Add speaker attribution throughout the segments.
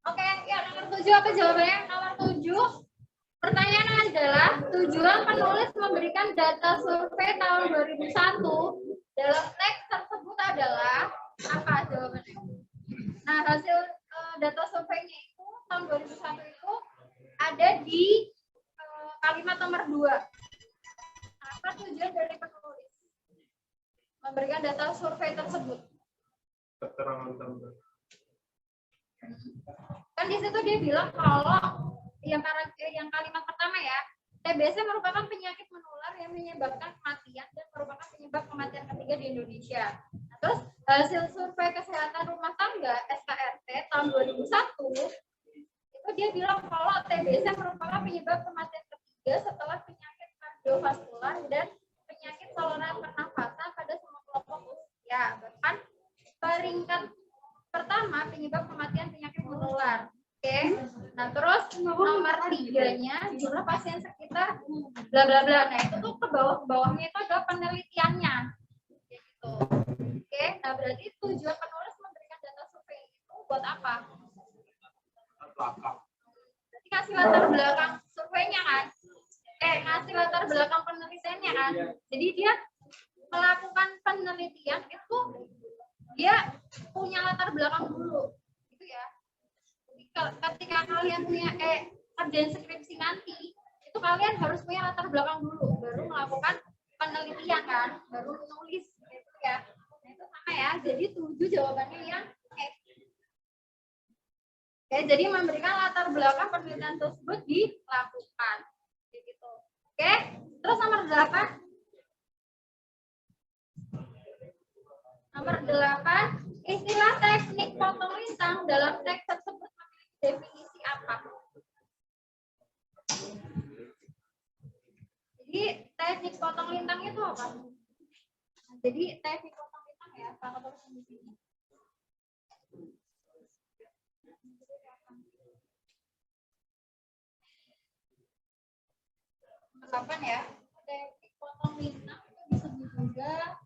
Speaker 1: Oke, ya nomor 7 apa jawabannya? Nomor 7. Pertanyaan adalah tujuan penulis memberikan data survei tahun 2001 dalam teks tersebut adalah apa jawabannya? Nah, hasil data surveinya itu tahun 2001 itu ada di kalimat nomor 2. Apa tujuan dari penulis memberikan data survei tersebut?
Speaker 2: Keterangan tambahan.
Speaker 1: Kan di situ dia bilang kalau yang kalimat pertama ya, TBC merupakan penyakit menular yang menyebabkan kematian dan merupakan penyebab kematian ketiga di Indonesia. Nah, terus hasil survei kesehatan rumah tangga SKRT tahun 2001 itu dia bilang kalau TBC merupakan penyebab kematian ketiga setelah penyakit kardiovaskular dan penyakit saluran pernafasan pada semua kelompok usia. Bahkan peringkat pertama penyebab kematian penyakit menular. Oke. Nah, terus nomor 3-nya jumlah pasien sekitar bla bla bla. Nah, itu tuh ke bawahnya itu adalah penelitiannya. Gitu. Oke. Nah, berarti tujuan penulis memberikan data survei itu buat apa? Berarti kasih latar belakang surveinya kan? Ngasih latar belakang penelitiannya kan? Jadi dia melakukan penelitian itu dia punya latar belakang dulu. Gitu ya. Ketika kalian punya kerjaan skripsi nanti itu kalian harus punya latar belakang dulu baru melakukan penelitian kan baru menulis gitu ya. Nah, itu sama ya, jadi 7 jawabannya yang Oke, jadi memberikan latar belakang penelitian tersebut dilakukan gitu. Oke, terus nomor 8. Nomor 8, istilah teknik potong lintang dalam teks tersebut memiliki definisi apa? Jadi teknik potong lintang itu apa? Jadi teknik potong lintang ya, Pak tulis di sini. Kapan ya? Teknik potong lintang itu disebut juga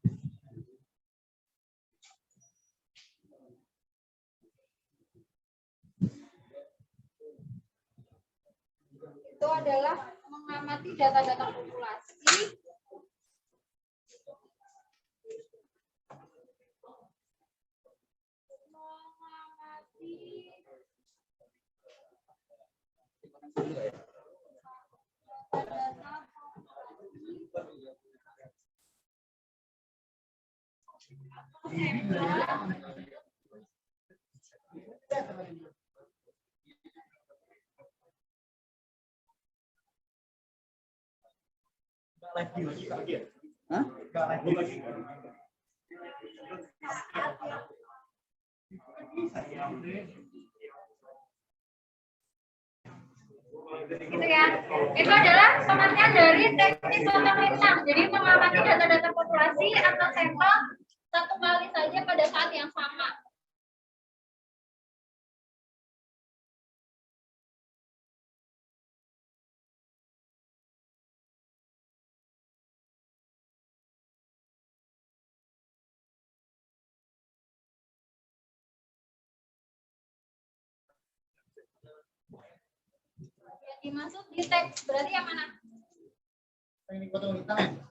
Speaker 1: itu adalah mengamati data-data populasi gitu ya. Itu adalah pengertian dari teknik potong lintang. Jadi mengamati data-data populasi atau sampel satu kali saja pada saat yang sama. Yang dimaksud di teks berarti yang mana?
Speaker 3: Teknik potong lintang.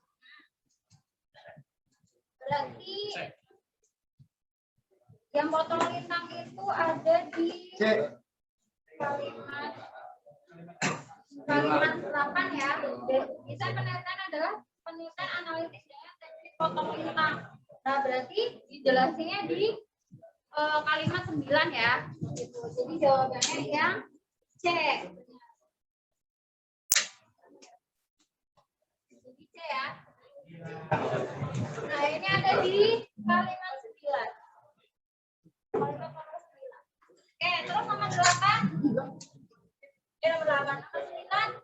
Speaker 1: Berarti yang potong lintang itu ada di kalimat 8 ya. Bisa penelitian adalah penelitian analitis dengan teknik potong lintang. Nah, berarti dijelasinnya di kalimat 9 ya. Gitu. Jadi jawabannya yang C. Jadi C ya. Nah, ini ada di kalimat 9. Kalimat nomor 9. Oke, terus nomor 8. Nomor 8. Nomor 9.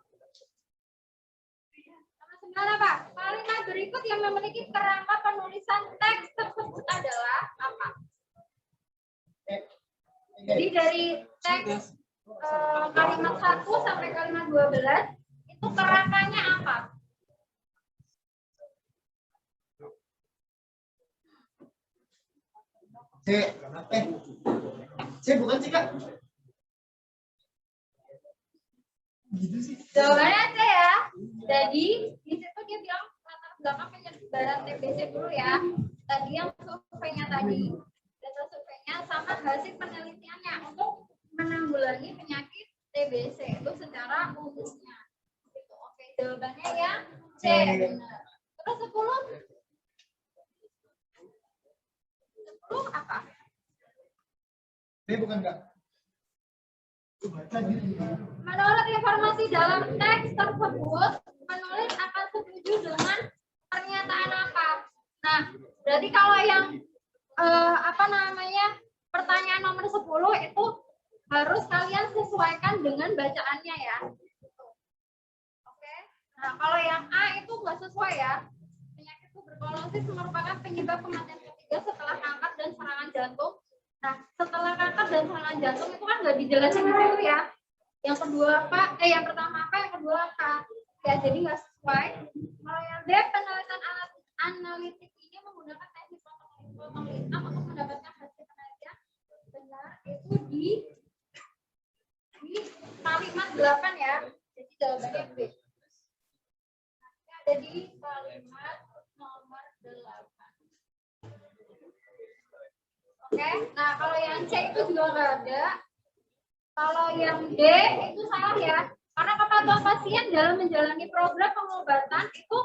Speaker 1: Nomor 9 apa? Kalimat berikut yang memiliki kerangka penulisan teks tersebut adalah apa? Jadi dari teks kalimat 1 sampai kalimat 12 itu kerangkanya apa?
Speaker 3: C bukan sih Kak?
Speaker 1: Jawabannya C ya. Jadi di situ dia bilang latar belakang penyebaran TBC dulu ya. Tadi yang surveinya tadi, data surveinya sama hasil penelitiannya untuk menanggulangi penyakit TBC itu secara umumnya. Gitu. Oke, jawabannya yang C benar. Terus 10 apa?
Speaker 3: Ini bukan enggak.
Speaker 1: Menurut informasi dalam teks tersebut, penulis akan setuju dengan pernyataan apa? Nah, berarti kalau yang pertanyaan nomor 10 itu harus kalian sesuaikan dengan bacaannya ya. Oke. Nah, kalau yang A itu nggak sesuai ya. Penyakit tuberkulosis merupakan penyebab kematian ketiga setelah kanker dan serangan jantung. Nah, setelah kanker dan serangan jantung itu kan nggak dijelasin di situ ya. Yang kedua apa? Yang pertama apa? Yang kedua apa? Ya, jadi nggak sesuai. Kalau yang B, penelitian analitik ini menggunakan teknik potong hitam untuk mendapatkan hasil penelitian benar itu di kalimat 8 ya. Jadi jawabannya B. Ada di kalimat nomor 8. Oke, nah kalau yang C itu juga nggak ada. Kalau yang D itu salah ya, karena kepatuhan pasien dalam menjalani program pengobatan itu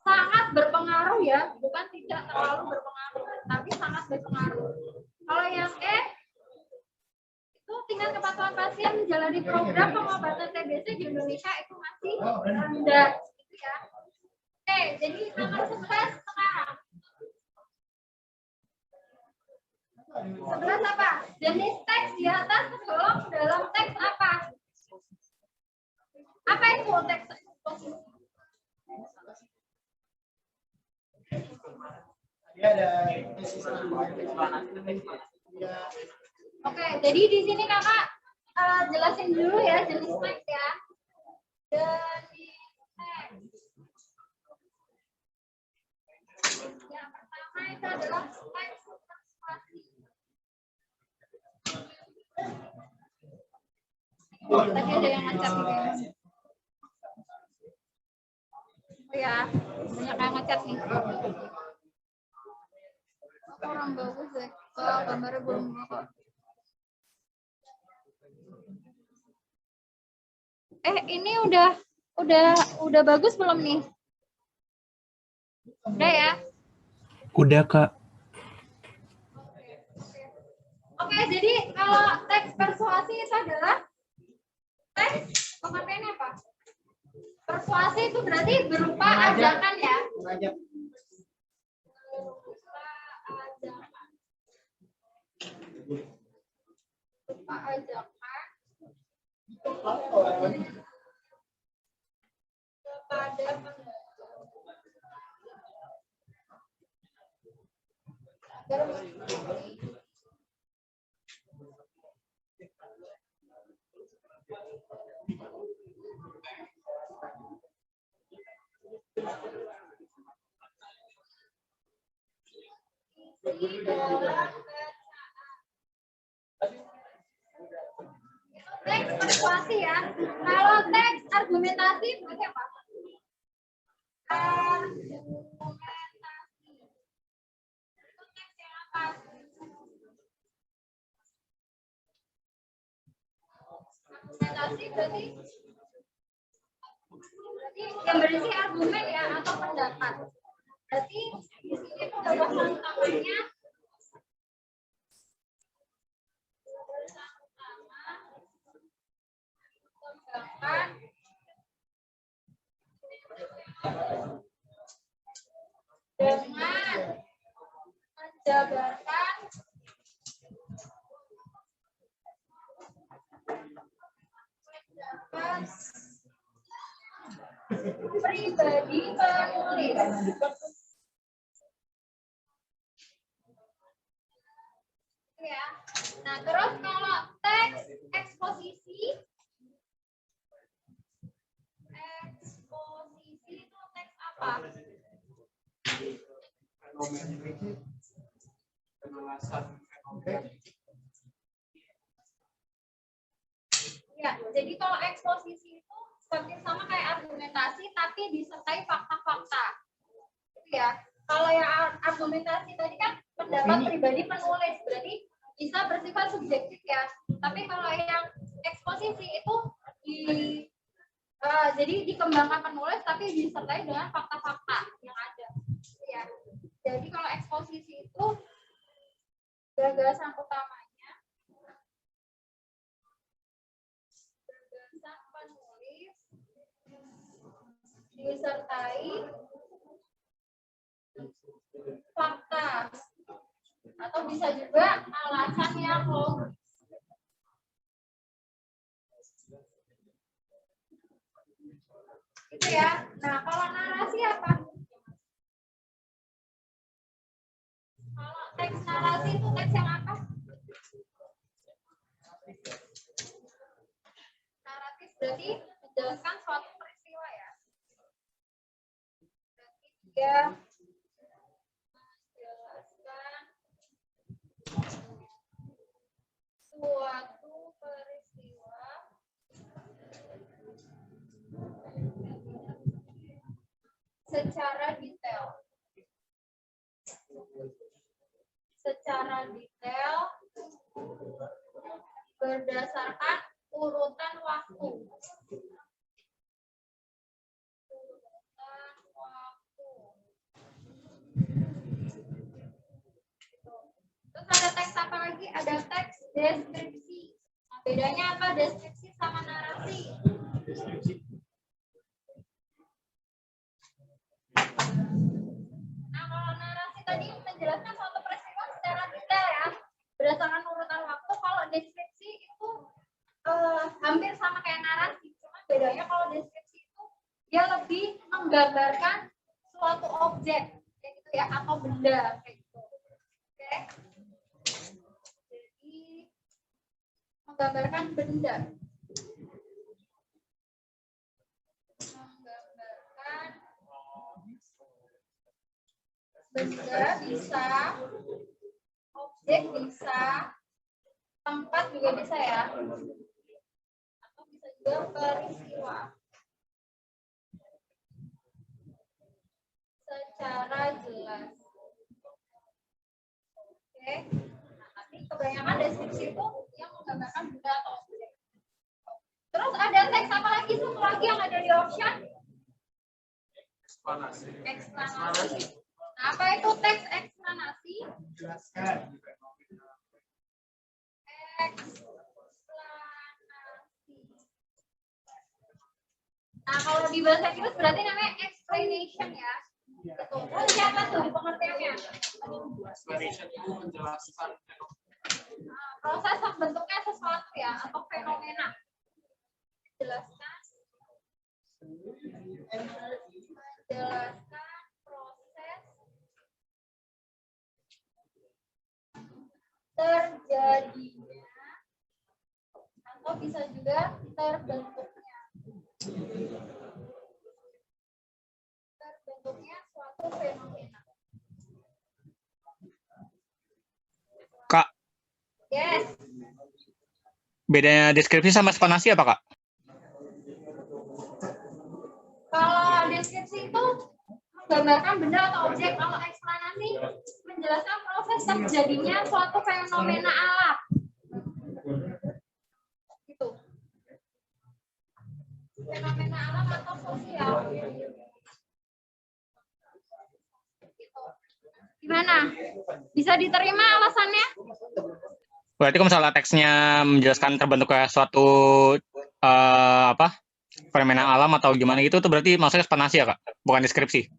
Speaker 1: sangat berpengaruh ya, bukan tidak terlalu berpengaruh, tapi sangat berpengaruh. Kalau yang E itu tingkat kepatuhan pasien menjalani program pengobatan TBC di Indonesia itu masih rendah, gitu ya. Oke, jadi nomor 11 sekarang. 11 apa? Jenis teks di atas tergolong dalam teks apa? Apa itu teks eksposisi? Oke, jadi di sini kakak jelasin dulu ya jenis teks ya. Jenis teks. Yang pertama itu adalah teks persuasi. Tadi ada yang ngechat nih. Oh ya, banyak yang ngechat nih. Kurang bagus deh. Oh, gambarnya belum kok. Ini udah bagus belum nih? Udah ya?
Speaker 2: Udah, Kak.
Speaker 1: Oke, jadi kalau teks persuasi itu adalah teks pengertiannya apa? Persuasi itu berarti berupa ajakan ya? Berupa ajakan. Berupa ajakan kepada teks persuasi ya. Kalau teks argumentasi berarti apa? Argumentasi. Itu teks yang apa? Argumentasi berarti yang berisi argumen ya atau pendapat. Berarti di sini itu bahasan utamanya dengan menjabarkan pribadi penulis. Ya. Nah, terus kalau teks eksposisi itu teks apa? Ya, jadi kalau eksposisi itu kalau yang argumentasi tadi kan pendapat pribadi penulis, berarti bisa bersifat subjektif ya. Tapi kalau yang eksposisi itu jadi dikembangkan penulis tapi disertai dengan fakta-fakta yang ada. Ya. Jadi kalau eksposisi itu gagasan utamanya, gagasan penulis disertai fakta atau bisa juga alasan yang logis. Gitu ya. Nah, kalau narasi apa? Kalau teks narasi itu teks yang apa? Naratif berarti menjelaskan suatu peristiwa ya. Berarti dia menjelaskan suatu peristiwa secara detail. Secara detail berdasarkan urutan waktu. Urutan waktu. Terus ada teks apa lagi? Ada teks deskripsi. Nah, bedanya apa deskripsi sama narasi? Nah, kalau narasi tadi menjelaskan suatu peristiwa secara detail ya, berdasarkan urutan waktu. Kalau deskripsi itu hampir sama kayak narasi, cuma bedanya kalau deskripsi itu dia lebih menggambarkan suatu objek, kayak gitu ya, atau benda kayak gitu. Oke. Jadi menggambarkan benda. Menggambarkan benda bisa, objek bisa, tempat juga bisa ya, atau bisa juga peristiwa secara jelas. Oke, nah tapi kebanyakan deskripsi itu yang menggambarkan benda atau objek. Terus ada teks apa lagi, satu lagi yang ada di option? Eksplanasi. Nah, apa itu teks eksplanasi?
Speaker 3: Jelaskan.
Speaker 1: Eksplanasi. Nah, kalau di bahasa Inggris berarti namanya explanation ya. Betul. Terus siapa tuh pengertiannya?
Speaker 4: Explanation itu menjelaskan
Speaker 1: Proses terbentuknya sesuatu ya, atau fenomena. Jelaskan. Menjelaskan proses terjadinya atau bisa juga terbentuknya suatu fenomena.
Speaker 4: Kak.
Speaker 1: Yes.
Speaker 4: Bedanya deskripsi sama eksplanasi apa, Kak?
Speaker 1: Kalau deskripsi itu menggambarkan benda atau objek, kalau eksplanasi menjelaskan proses terjadinya suatu fenomena alam. Gitu. Fenomena alam atau sosial. Gitu. Gimana? Bisa diterima alasannya?
Speaker 4: Berarti kalau misalnya teksnya menjelaskan terbentuknya suatu fenomena alam atau gimana gitu, itu berarti maksudnya eksplanasi ya, Kak? Bukan deskripsi?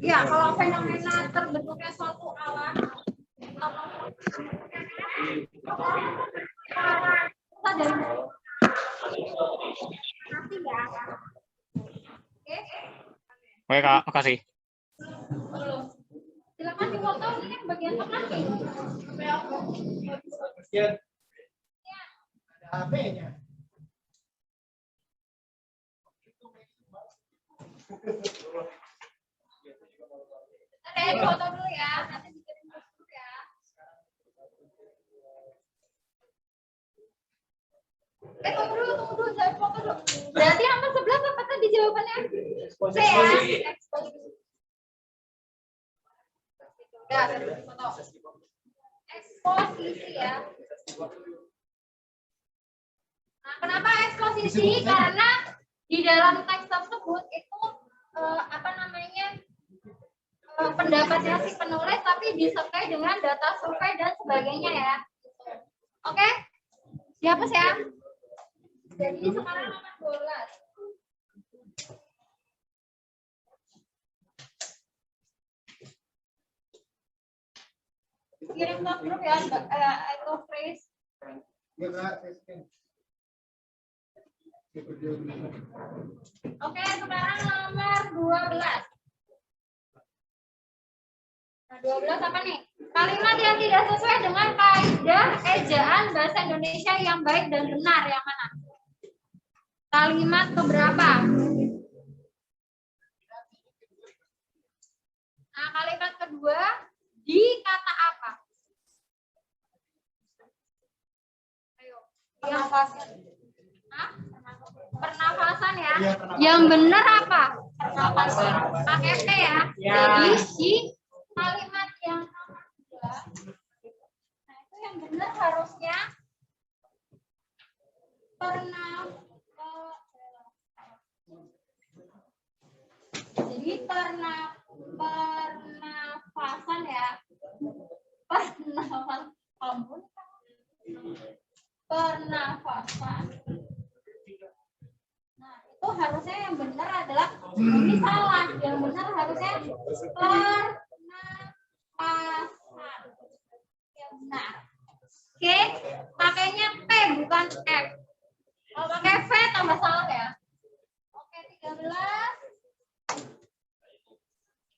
Speaker 1: Ya, kalau fenomena terbentuknya suatu alam
Speaker 4: Oke, Kak, makasih.
Speaker 1: Silakan dipoto ini yang bagian tengah nih.
Speaker 3: Ada HP-nya.
Speaker 1: Foto dulu ya, nanti bikin dulu ya. Tunggu dulu, jangan foto dulu. Berarti yang ke-11 apa tadi jawabannya? C ya. Ya, foto. Eksposisi ya. Nah, kenapa eksposisi? Karena di dalam teks tersebut itu pendapatnya si penulis tapi disertai dengan data survei dan sebagainya ya. Oke? Siapa ya? Jadi sekarang nomor 12. Kirim ke grup ya, itu phrase. Oke, sekarang nomor 12. Nah, 12 apa nih? Kalimat yang tidak sesuai dengan kaidah ejaan bahasa Indonesia yang baik dan benar yang mana? Kalimat keberapa? Nah, kalimat kedua di kata apa? Ayo. Pernafasan. Hah? Pernafasan ya. Yang benar apa? Pernafasan. Pakai P ya. Jadi di kalimat yang nomor 2. Nah, itu yang benar harusnya jadi pernafasan ya. Pernafasan. Nah, itu harusnya yang benar adalah ini salah. Yang benar harusnya pernafasan. Yang benar. Oke, pakainya P bukan F. Kalau pakai V tambah salah ya. Oke, 13.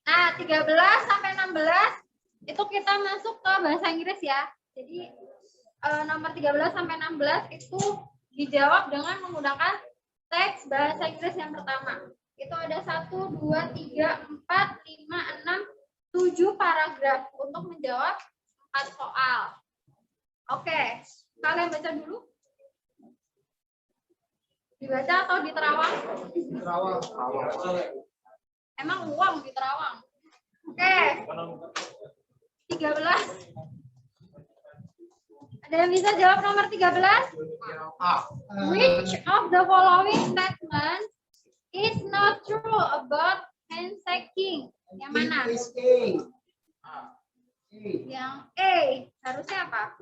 Speaker 1: Nah, 13 sampai 16 itu kita masuk ke bahasa Inggris ya. Jadi nomor 13 sampai 16 itu dijawab dengan menggunakan teks bahasa Inggris yang pertama. Itu ada 1, 2, 3, 4, 5, 6, 7 paragraf untuk menjawab 4 soal. Oke, kalian baca dulu. Dibaca atau diterawang?
Speaker 3: Terawang.
Speaker 1: Emang uang di Terawang. Oke. 13. Ada yang bisa jawab nomor 13? Which of the following statements is not true about handshaking? Yang mana? Yang A. Harusnya apa?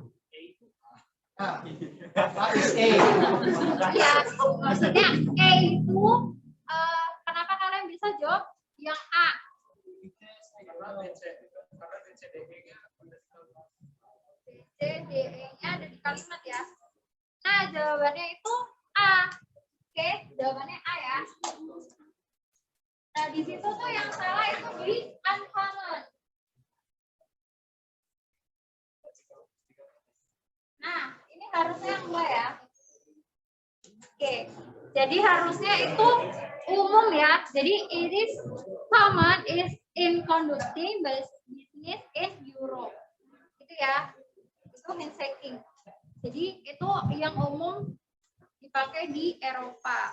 Speaker 1: Ya, maksudnya A itu kenapa kalian bisa jawab yang A? D-E-nya ada di kalimat ya. Nah, jawabannya itu A. Oke, jawabannya A ya. Nah, di situ tuh yang salah itu di uncommon. Nah, ini harusnya yang enggak ya. Oke, jadi harusnya itu umum ya. Jadi it is common is in conducting business in Europe. Itu ya. Itu handshaking. Jadi itu yang umum dipakai di Eropa.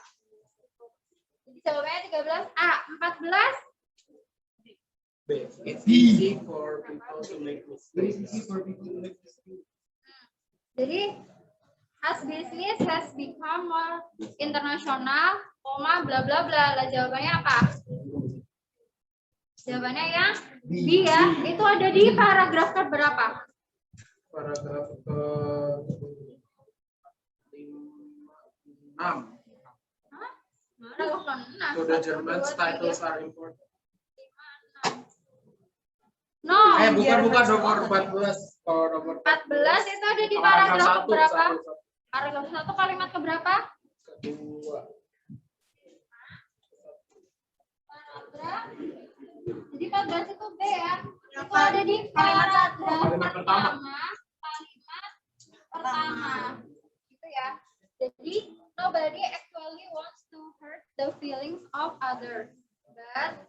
Speaker 1: Jadi jawabannya 13A. 14
Speaker 5: It's easy for people to make mistakes.
Speaker 1: Jadi as business has become more international, koma bla bla bla. Lah jawabannya apa? Jawabannya yang B ya. Itu ada di paragraf ke berapa?
Speaker 5: Paragraf ke 6.
Speaker 1: Hah? Paragraf ke 6.
Speaker 5: So the German titles are important.
Speaker 1: No.
Speaker 5: Bukan nomor 14. Kalau nomor
Speaker 1: 14 itu ada di paragraf ke berapa? Paragraf 1 kalimat ke berapa?
Speaker 5: Kedua.
Speaker 1: Paragraf. Jadi 14 itu B ya. Itu ada di paragraf pertama. Kalimat pertama. Gitu ya. Jadi nobody actually wants to hurt the feelings of others. But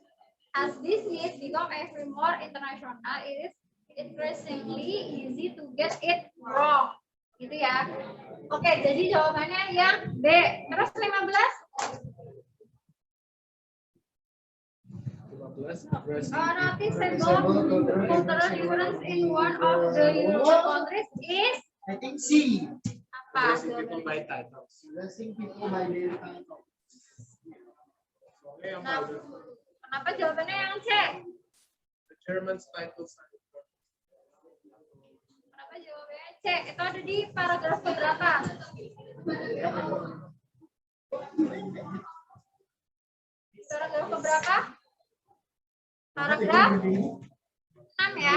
Speaker 1: as business become ever more international, it is increasingly easy to get it wrong. Gitu ya. Oke, jadi jawabannya yang B. Terus 15? Noticeable cultural difference in one of the European countries is
Speaker 3: I think C.
Speaker 1: apa?
Speaker 5: People by titles.
Speaker 3: Dressing people by their title.
Speaker 1: Nah, kenapa jawabannya yang C?
Speaker 5: The German's titles are important.
Speaker 1: Kenapa jawabannya C? Itu ada di paragraf keberapa? Paragraf keberapa? Paragraf 6 ya.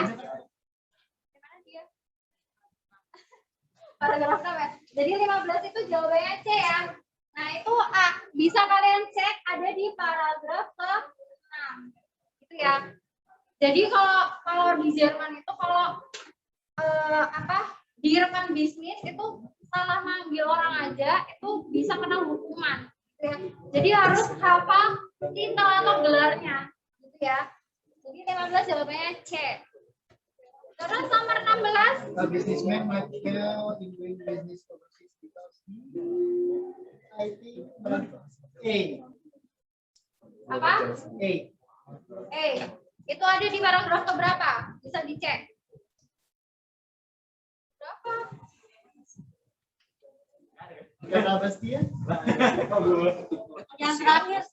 Speaker 1: Gimana dia? Paragraf 6 ya. Jadi 15 itu jawabannya C ya. Nah, itu A. Bisa kalian cek ada di paragraf ke-6. Gitu ya. Jadi kalau di Jerman itu kalau direkam bisnis itu salah manggil orang aja itu bisa kena hukuman. Gitu ya. Jadi harus hafal titel atau gelarnya. Gitu ya. Jadi 15 jawabannya C. Terus nomor 16.
Speaker 3: A businessman might fail in doing business overseas because I think A.
Speaker 1: Apa?
Speaker 3: A.
Speaker 1: Itu ada di paragraf keberapa? Bisa dicek. Berapa?
Speaker 3: Kenapa sih ya?
Speaker 1: Yang terakhir.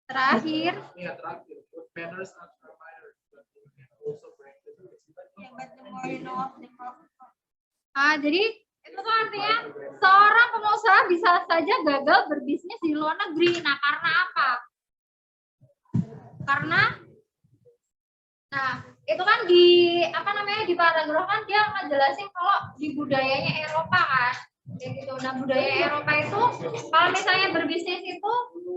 Speaker 1: Terakhir.
Speaker 5: Yeah, terakhir. Good manners are provided, but you can also break the rules.
Speaker 1: Jadi itu tuh artinya seorang pengusaha bisa saja gagal berbisnis di luar negeri. Nah, karena apa? Karena itu kan di di paragraf kan dia ngejelasin kalau di budayanya Eropa kan. Kayak gitu. Nah, budaya Eropa itu kalau misalnya berbisnis itu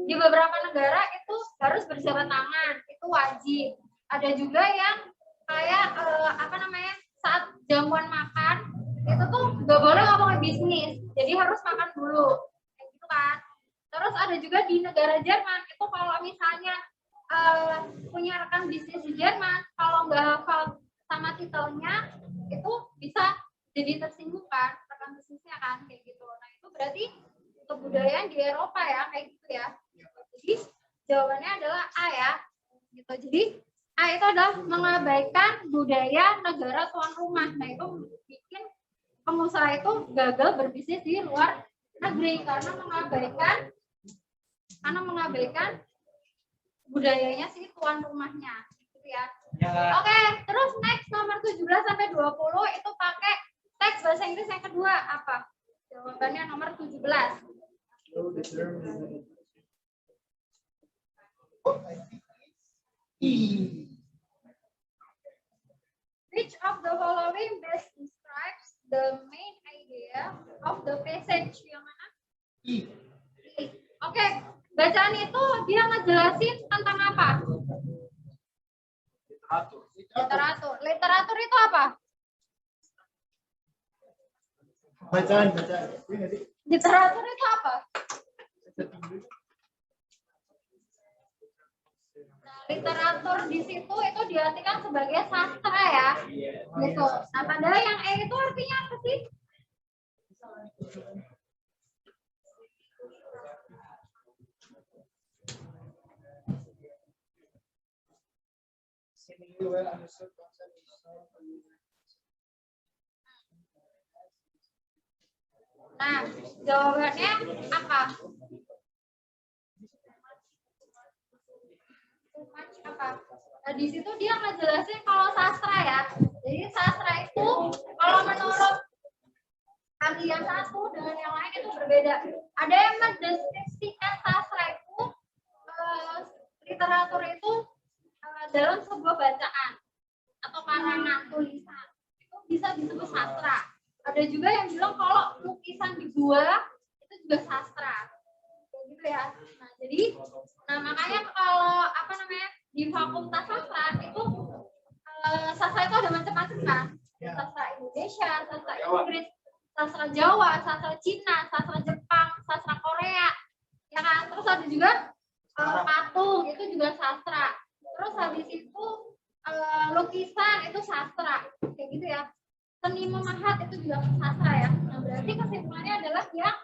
Speaker 1: di beberapa negara itu harus berjabat tangan, itu wajib. Ada juga yang kayak saat jamuan makan itu tuh nggak boleh ngomongin bisnis, jadi harus makan dulu, kayak gitu kan. Terus ada juga di negara Jerman itu kalau misalnya punya rekan bisnis di Jerman, kalau nggak hafal sama titelnya itu bisa jadi tersinggung kan rekan bisnisnya kan, kayak gitu. Nah, itu berarti kebudayaan di Eropa ya, kayak gitu ya. Jadi jawabannya adalah A ya, gitu. Jadi A itu adalah mengabaikan budaya negara tuan rumah. Nah, itu bikin pengusaha itu gagal berbisnis di luar negeri karena mengabaikan budayanya si tuan rumahnya, gitu ya. Oke, terus next nomor 17 sampai 20 itu pakai teks bahasa Inggris yang kedua apa? Jawabannya nomor 17. Which of the following best describes the main idea of the passage? Yang mana? Oke, bacaan itu dia ngejelasin tentang apa? Literatur. Literatur itu apa?
Speaker 3: Bacaan.
Speaker 1: Literatur itu apa? Literatur di situ itu diartikan sebagai sastra ya, gitu. Nah, padahal yang E itu artinya apa sih? Nah, jawabannya apa? Nah, di situ dia ngejelasin kalau sastra ya. Jadi sastra itu kalau menurut ahli yang satu dengan yang lain itu berbeda. Ada yang mendeskripsikan sastra itu literatur itu dalam sebuah bacaan atau karangan tulisan itu bisa disebut sastra. Ada juga yang bilang kalau lukisan di gua itu juga sastra. Kayak gitu ya. Nah, jadi makanya kalau di Fakultas Sastra itu sastra itu ada macam-macam kan. Sastra Indonesia, sastra Inggris, sastra Jawa, sastra Cina, sastra Jepang, sastra Korea. Ya kan? Terus ada juga patung itu juga sastra. Terus habis itu lukisan itu sastra. Kayak gitu ya. Seni memahat itu juga sastra ya. Nah, berarti kesimpulannya adalah yang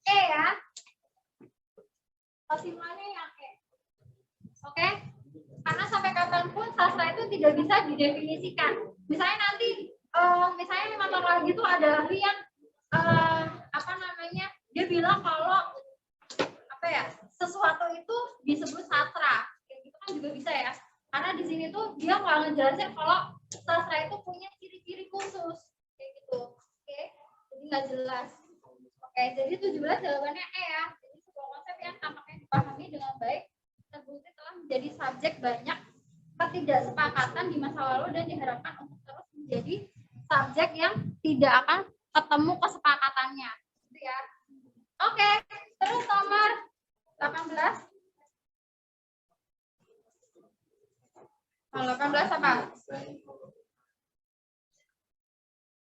Speaker 1: E ya. Kesimpulannya yang E. Oke. sastra itu tidak bisa didefinisikan. Misalnya nanti misalnya 5 tahun lagi tuh ada ahli yang apa namanya, dia bilang kalau apa ya, sesuatu itu disebut sastra, kayak gitu kan juga bisa ya, karena di sini tuh dia nggak ngejelasin kalau sastra itu punya ciri-ciri khusus kayak gitu. Oke, jadi nggak jelas. Oke, jadi 17 jawabannya E ya. Jadi sebuah konsep yang tampaknya dipahami dengan baik terbukti telah menjadi subjek banyak ketidaksepakatan di masa lalu dan diharapkan untuk terus menjadi subjek yang tidak akan ketemu kesepakatannya, gitu ya. Oke, terus nomor 18. 18 apa?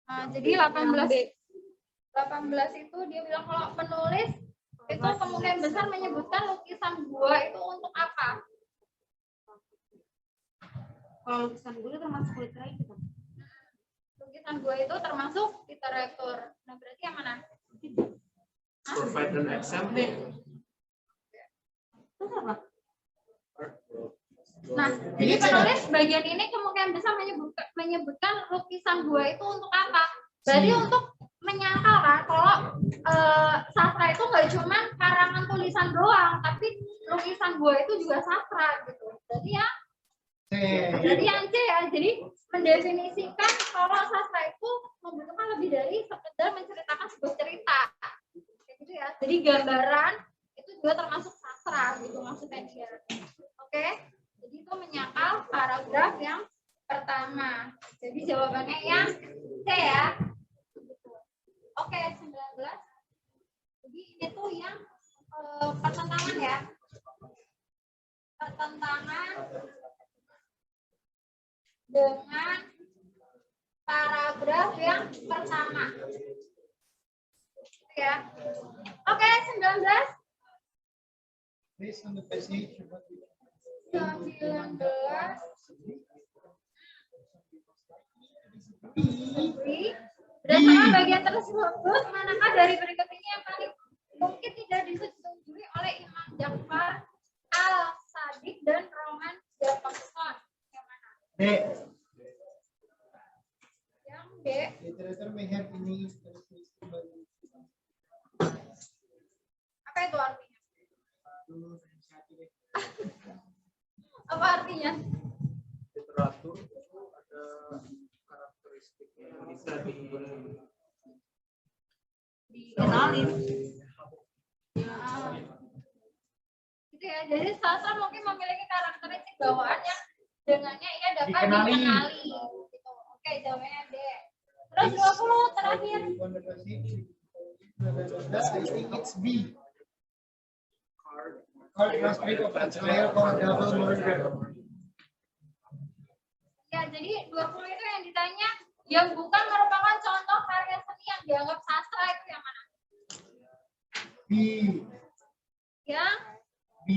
Speaker 1: Nah, jadi 18 itu dia bilang kalau penulis itu kemungkinan besar menyebutkan lukisan gua itu untuk apa?
Speaker 6: Kalau lukisan gue termasuk literatur.
Speaker 1: Lukisan gua itu termasuk literatur. Nah, berarti yang mana?
Speaker 5: Provide an example.
Speaker 6: Itu apa?
Speaker 1: Nah, jadi penulis bagian ini kemungkinan besar menyebutkan lukisan gua itu untuk apa? Berarti untuk menyangkal kan kalau sastra itu nggak cuma karangan tulisan doang, tapi lukisan gua itu juga sastra gitu. Jadi ya, jadi yang C ya. Jadi mendefinisikan kalau sastra itu membutuhkan lebih dari sekedar menceritakan sebuah cerita, kayak gitu ya. Jadi gambaran itu juga termasuk sastra gitu maksudnya dia. Oke, jadi itu menyangkal paragraf yang pertama. Jadi jawabannya yang C ya. Oke, 19. Jadi ini tuh yang pertentangan ya. Pertentangan dengan paragraf yang pertama. Ya. Oke, 19.
Speaker 3: Based on the passage, what we
Speaker 1: 19. Berdasarkan bagian tersebut, manakah dari berikut ini yang paling mungkin tidak disetujui oleh Imam Ja'far al-Sadiq dan Roman Jefferson? Yang mana?
Speaker 3: D.
Speaker 1: Yang B.
Speaker 3: Literature may have any characteristic by
Speaker 1: Apa itu artinya? Apa artinya?
Speaker 5: Literatur itu ada karakteristiknya yang bisa
Speaker 6: Dikenalin.
Speaker 1: Nah, gitu ya. Jadi sastra mungkin memiliki karakteristik bawaan yang dengannya ia dapat dikenali. Gitu. Oke, jawabannya D. Terus 20 terakhir.
Speaker 3: I think it's B. Card transcript of a trial or double murder.
Speaker 1: Ya, jadi 20 itu yang ditanya yang bukan merupakan contoh karya seni yang dianggap sastra itu yang mana?
Speaker 3: B.
Speaker 1: Yang
Speaker 3: B.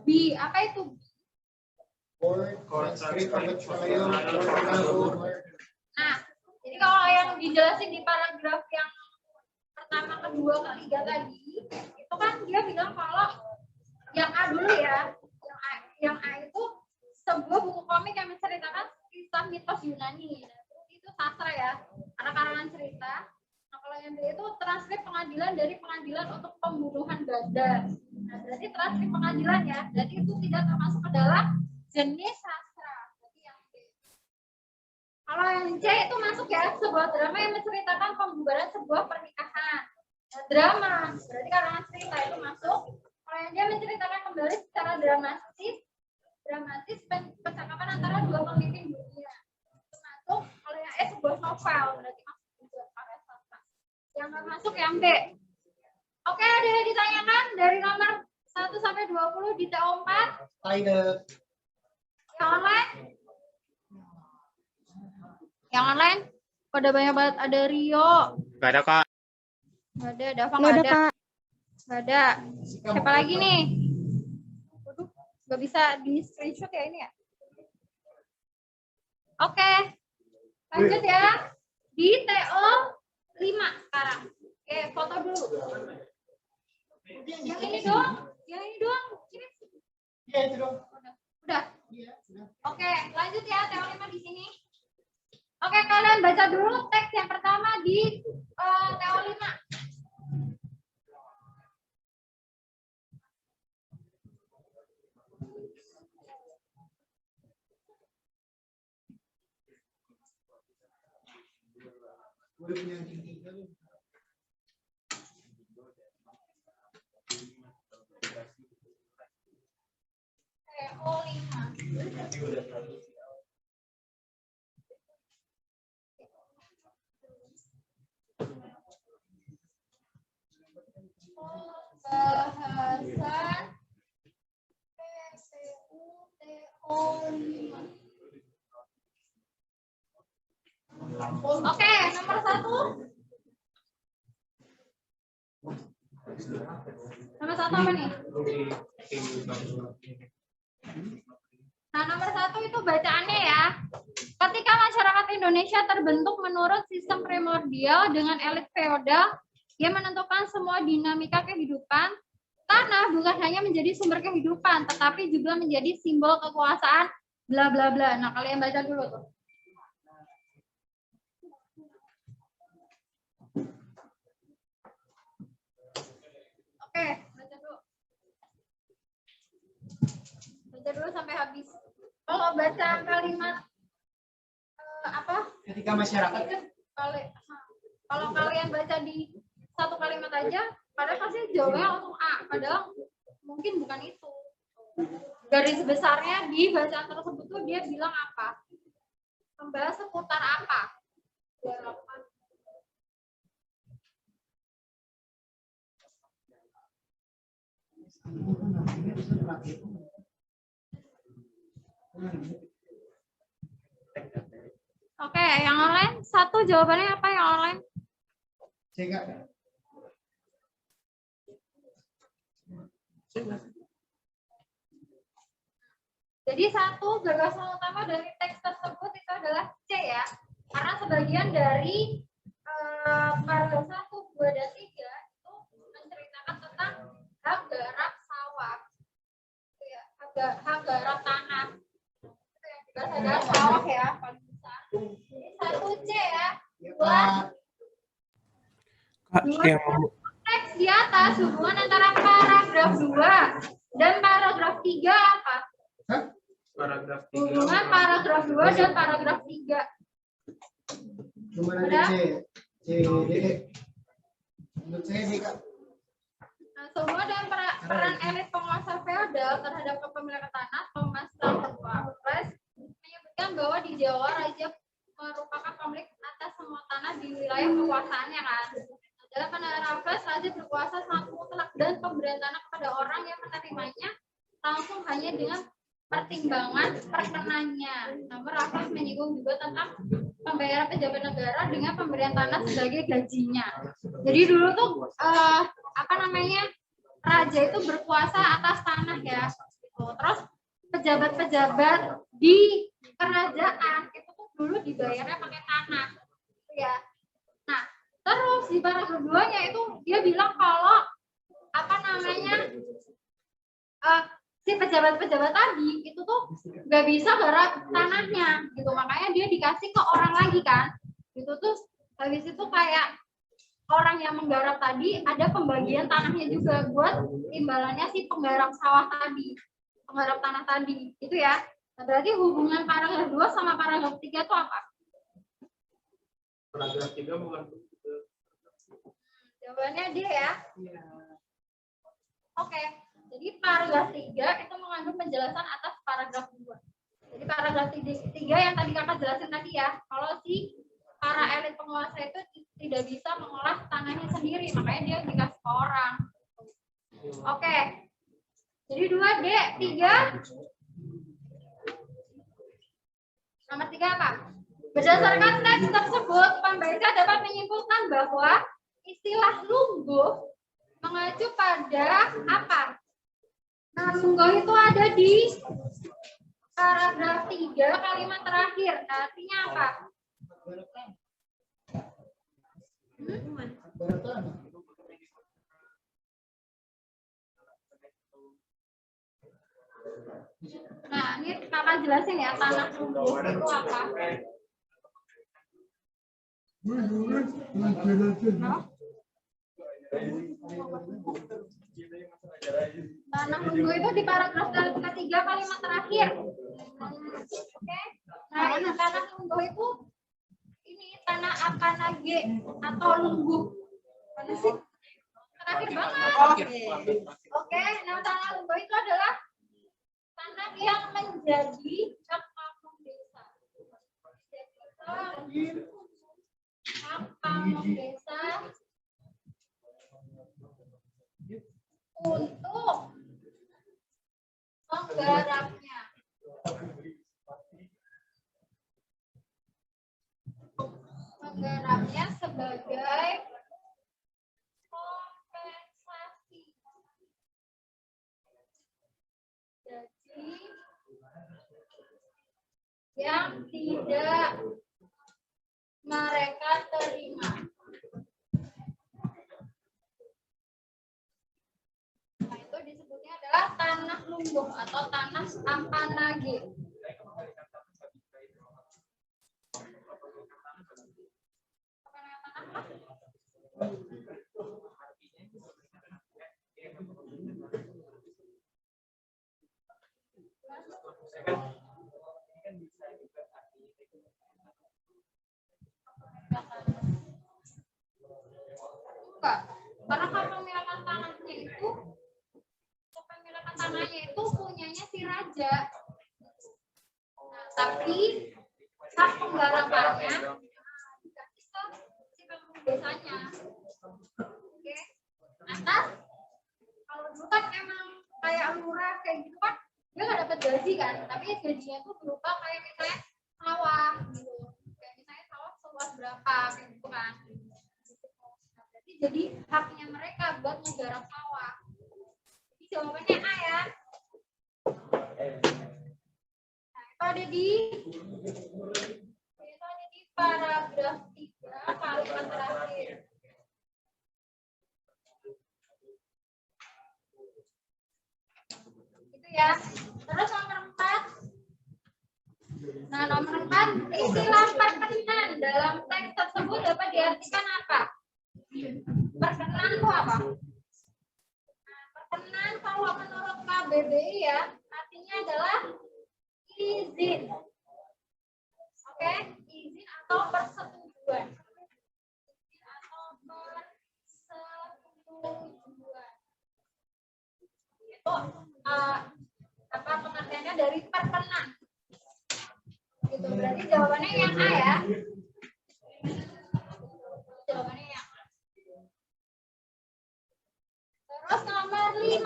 Speaker 1: B. Apa itu?
Speaker 3: Or transcript of a trial or double murder.
Speaker 1: Nah, jadi kalau yang dijelasin di paragraf yang pertama, kedua, ketiga tadi, itu kan dia bilang kalau yang A dulu ya, yang A itu sebuah buku komik yang menceritakan kisah mitos Yunani. Nah, itu sastra ya, karena karangan cerita. Nah, kalau yang B itu transkrip pengadilan dari pengadilan untuk pembunuhan ganda. Nah, berarti transkrip pengadilan ya, jadi itu tidak termasuk ke dalam jenis sastra. Berarti yang B. Kalau yang C itu masuk ya, sebuah drama yang menceritakan pembubaran sebuah pernikahan. Nah, drama, berarti karangan cerita itu masuk. Kalau yang dia menceritakan kembali secara dramatis percakapan antara dua pemimpin dunia. Itu masuk. Kalau yang E sebuah novel, berarti masuk juga karya sastra. Yang nggak masuk yang B. Oke, ada yang ditanyakan dari nomor 1 sampai 20 di TO4.
Speaker 3: Title.
Speaker 1: Yang online? Yang online? Pada banyak banget, ada Rio.
Speaker 4: Gak ada, Kak.
Speaker 1: Nggak ada, Dava nggak ada. Nggak ada. Siapa lagi nih? Waduh, nggak bisa di screenshot ya ini ya. Oke, lanjut ya. Di TO 5 sekarang. Oke, foto dulu. Yang ini doang. Yang ini doang. Kirim.
Speaker 3: Ya itu dong.
Speaker 1: Udah?
Speaker 3: Iya, sudah.
Speaker 1: Oke, lanjut ya TO5 di sini. Oke, kalian baca dulu teks yang pertama di TO5.
Speaker 3: Gue udah punya anjing 3 lu.
Speaker 1: TO5. Bahasan PPU TO5. Oke, nomor 1. Nomor 1 apa nih? Nah, nomor 1 itu bacaannya ya. Ketika masyarakat Indonesia terbentuk menurut sistem primordial dengan elit feodal, dia menentukan semua dinamika kehidupan. Tanah bukan hanya menjadi sumber kehidupan, tetapi juga menjadi simbol kekuasaan, bla bla bla. Nah, kalian baca dulu tuh. Oke, baca dulu. Baca dulu sampai habis. Kalau baca kalimat apa?
Speaker 3: Ketika masyarakat
Speaker 1: Kalau kalian baca di satu kalimat aja, padahal pasti jawabannya langsung A. Padahal mungkin bukan itu. Garis besarnya di bacaan tersebut tuh dia bilang apa? Membahas seputar apa? Oke, yang lain satu jawabannya apa yang lain?
Speaker 3: Cek.
Speaker 1: Jadi satu gagasan utama dari teks tersebut itu adalah C ya, karena sebagian dari paragraf 1, 2, dan 3 itu menceritakan tentang hak garap sawah, ya, hak garap tanah. Itu yang dibahas adalah sawah ya, paling besar. Jadi 1 C ya, dua
Speaker 2: Kak, yang
Speaker 1: teks di atas hubungan antara paragraf 2 dan paragraf 3 apa?
Speaker 3: Hah?
Speaker 5: Paragraf 3.
Speaker 1: Hubungan paragraf 2 dan paragraf 3.
Speaker 3: Cuma ada
Speaker 1: Udah?
Speaker 3: C, D, E. Menurut saya D, Kak.
Speaker 1: Nah, semua dan peran elit penguasa feodal terhadap kepemilikan tanah, Thomas Raffles menyebutkan bahwa di Jawa raja merupakan pemilik atas semua tanah di wilayah kekuasaannya kan. Dalam pandangan Raffles, raja berkuasa sangat mutlak dan pemberian tanah kepada orang yang menerimanya langsung hanya dengan pertimbangan perkenannya. Namun Raffles menyinggung juga tentang pembayaran pejabat negara dengan pemberian tanah sebagai gajinya. Jadi dulu tuh raja itu berkuasa atas tanah ya. Terus pejabat-pejabat di kerajaan itu tuh dulu dibayarnya pakai tanah, ya. Nah, terus di paragraf 2-nya itu dia bilang kalau si pejabat-pejabat tadi itu tuh nggak bisa garap tanahnya gitu, makanya dia dikasih ke orang lagi kan gitu. Terus habis itu kayak orang yang menggarap tadi ada pembagian tanahnya juga buat imbalannya si penggarap sawah tadi, penggarap tanah tadi itu ya. Nah, berarti hubungan paragraf 2 sama paragraf 3 itu apa?
Speaker 5: Paragraf 3 bukan.
Speaker 1: Jawabannya dia ya. Oke. Jadi paragraf 3 itu mengandung penjelasan atas paragraf 2. Jadi paragraf 3 yang tadi kakak jelasin tadi ya, kalau si para elit penguasa itu tidak bisa mengolah tanahnya sendiri, makanya dia dikasih ke orang. Oke. Jadi 2D, 3. Nomor 3 apa? Berdasarkan teks tersebut, pembaca dapat menyimpulkan bahwa istilah lungguh mengacu pada apa? Nah, lungguh itu ada di paragraf 3 kalimat terakhir. Nah, artinya apa? Nah, ini kakak jelasin ya, tanah lumbuh itu apa? Tanah lumbuh itu di paragraf ketiga kalimat terakhir. Oke. Nah, ini tanah lumbuh itu ini tanah apanage atau lumbuh. Mana sih? Terakhir banget. Oke, nah tanah lumbuh itu adalah tanah yang menjadi hak pamung desa. Jadi hak pamung desa untuk menggarapnya. Menggarapnya sebagai kompensasi. Jadi yang tidak mereka terima. Nah, itu disebutnya adalah tanah lumbuh atau tanah apanage. Enggak, karena kepemilikan tanahnya itu punyanya si raja. Nah, tapi hak penggarapannya dikasih ke si pemilik desanya. Oke. Atas kalau dulu kan emang kayak lurah kayak gitu kan dia nggak dapat gaji kan, tapi gajinya tuh berupa kayak misalnya sawah gitu. Kayak misalnya sawah seluas berapa kayak gitu kan. Nah, berarti jadi haknya mereka buat menggarap sawah. Jadi jawabannya A ya. Nah, itu ada di paragraf 3 kalimat terakhir. Itu ya. Terus nomor 4. Nah, nomor 4, istilah perkenan dalam teks tersebut dapat diartikan apa? Perkenan itu apa? Nah, perkenan kalau menurut KBBI ya, artinya adalah izin. Oke, izin atau persetujuan. Izin atau persetujuan. Itu apa pengertiannya dari perkenan. Gitu, berarti jawabannya yang A ya. Jawabannya yang A. Terus nomor 5.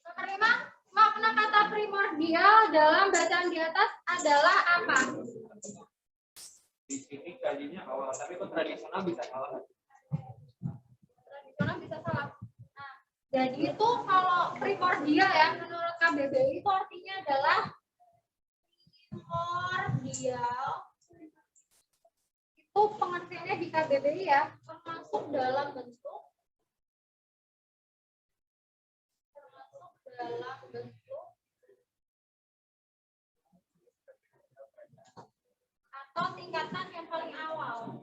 Speaker 1: Nomor 5, makna kata primordial dalam bacaan di atas adalah apa?
Speaker 5: Di sini gajinya awal, tapi kok tradisional bisa salah.
Speaker 1: Tradisional bisa salah. Nah, jadi itu kalau primordial ya menurut KBBI itu artinya adalah primordial. Itu pengertiannya di KBBI ya, termasuk dalam bentuk atau tingkatan yang paling awal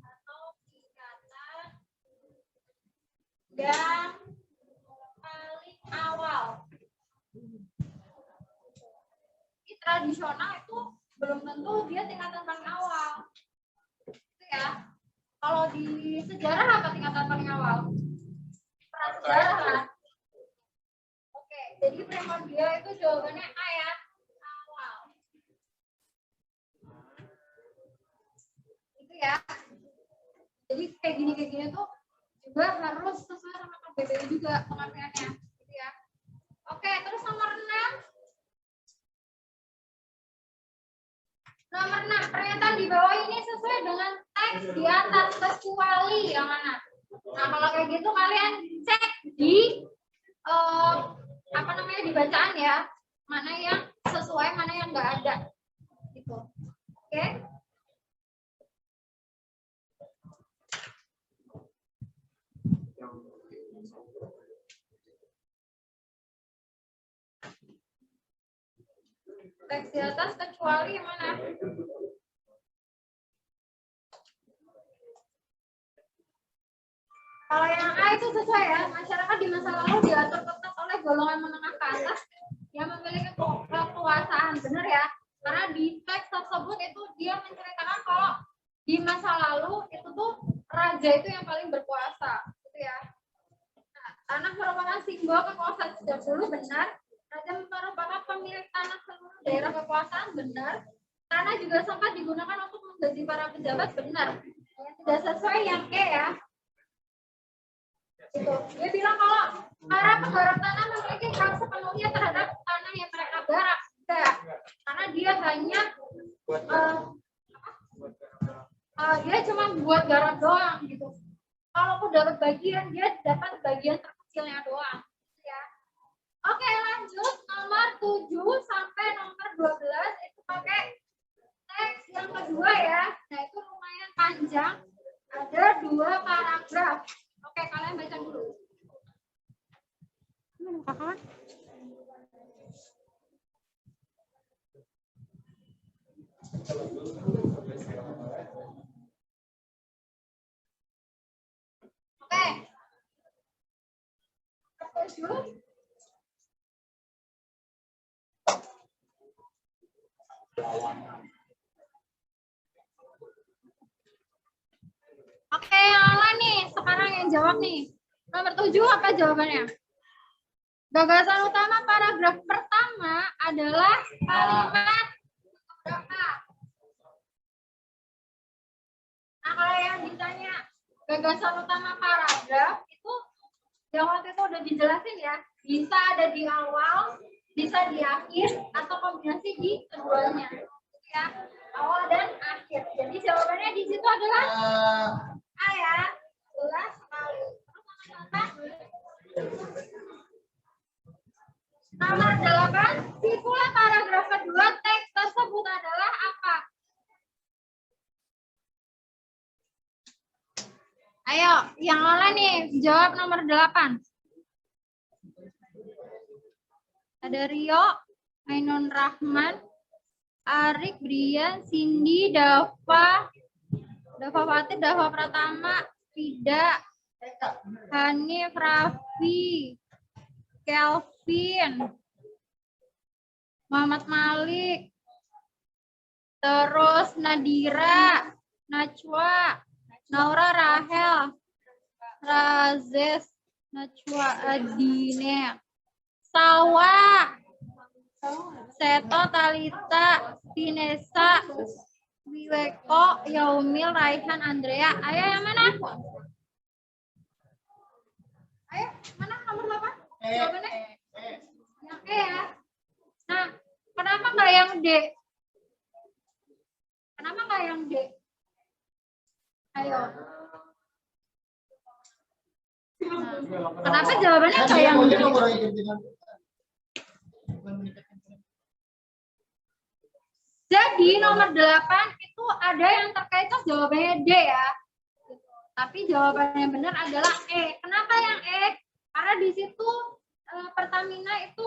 Speaker 1: atau tingkatan yang paling awal. Ini tradisional itu belum tentu dia tingkatan paling awal. Itu ya. Kalau di sejarah apa tingkatan paling awal? Prasejarah kan? Oke, jadi primordial itu jawabannya A ya. Awal. Itu ya. Jadi kayak gini tuh juga harus sesuai sama KBBI juga pengertiannya, gitu ya. Oke, terus nomor 6. Nomor 6, pernyataan di bawah ini sesuai dengan teks di atas kecuali yang mana? Nah, kalau kayak gitu kalian cek di di bacaan ya, mana yang sesuai, mana yang enggak ada. Gitu. Oke? Teks di atas kecuali yang mana? Kalau yang A itu sesuai ya, masyarakat di masa lalu diatur ketat oleh golongan menengah ke atas yang memiliki kekuasaan, benar ya? Karena di teks tersebut itu dia menceritakan kalau di masa lalu itu tuh raja itu yang paling berkuasa, gitu ya. Nah, tanah merupakan simbol kekuasaan sejak dulu, benar. Raja merupakan pemilik tanah seluruh daerah kekuasaan, benar. Tanah juga sempat digunakan untuk menggaji para pejabat, benar. Yang tidak sesuai yang E ya. Gitu. Dia bilang kalau para penggarap tanah memiliki hak sepenuhnya terhadap tanah yang mereka garap, enggak, karena dia hanya dia cuma buat garap doang gitu. Kalaupun dapat bagian, dia dapat bagian terkecilnya doang, ya. Oke, lanjut nomor 7 sampai nomor 12 itu pakai teks yang kedua ya. Nah itu lumayan panjang, ada 2 paragraf. Oke, kalian baca dulu.
Speaker 6: Kakak.
Speaker 1: Oke. Setuju? Oke, yang lain nih. Sekarang yang jawab nih. Nomor 7 apa jawabannya? Gagasan utama paragraf pertama adalah kalimat berapa? Nah, kalau yang ditanya gagasan utama paragraf itu yang waktu itu udah dijelasin ya. Bisa ada di awal, bisa di akhir, atau kombinasi di keduanya. Ya, awal dan akhir. Jadi jawabannya di situ adalah A ya. Jelas sekali. Nomor 8, simpulan paragraf kedua teks tersebut adalah apa? Ayo, yang lain nih, jawab nomor 8. Ada Rio, Ainun Rahman, Arik, Brian, Cindy, Dava Fatih, Dava Pratama, Fida, Hanif, Raffi, Kelvin, Muhammad Malik, terus Nadira, Najwa, Naura, Rahel, Razes, Najwa, Adine, Sawa, Seto, Talita, Vinesa, Wiweko, Yaumil, Raihan, Andrea. Ayo yang mana? Ayo, mana nomor 8? Jawabannya? Yang E ya. Nah, kenapa nggak yang D? Kenapa nggak yang D? Ayo. Nah, kenapa jawabannya nggak yang D? Jadi nomor 8 itu ada yang terkait jawabannya D ya. Tapi jawabannya benar adalah E. Kenapa yang E? Karena di situ Pertamina itu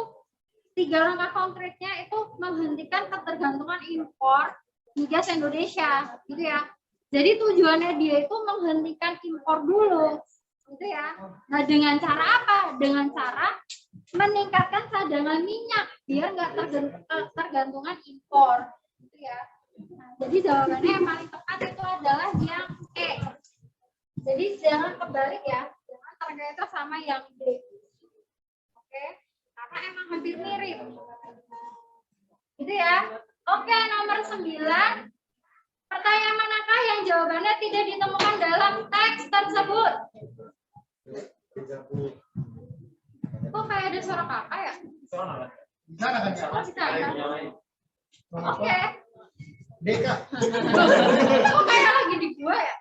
Speaker 1: 3 langkah konkretnya itu menghentikan ketergantungan impor migas Indonesia, gitu ya. Jadi tujuannya dia itu menghentikan impor dulu, gitu ya. Nah dengan cara apa? Dengan cara meningkatkan cadangan minyak biar nggak tergantungan impor, gitu ya. Nah, jadi jawabannya yang paling tepat itu adalah yang E. Jadi jangan kebalik ya, jangan terkait sama yang D. Oke, karena emang hampir mirip. Gitu ya. Oke, nomor 9. Pertanyaan manakah yang jawabannya tidak ditemukan dalam teks tersebut? Kok kayak ada suara kakak ya?
Speaker 3: Bisa kan ya?
Speaker 1: Oh, bisa ya? Oke.
Speaker 3: Deka.
Speaker 1: Kok kayak lagi di gua ya?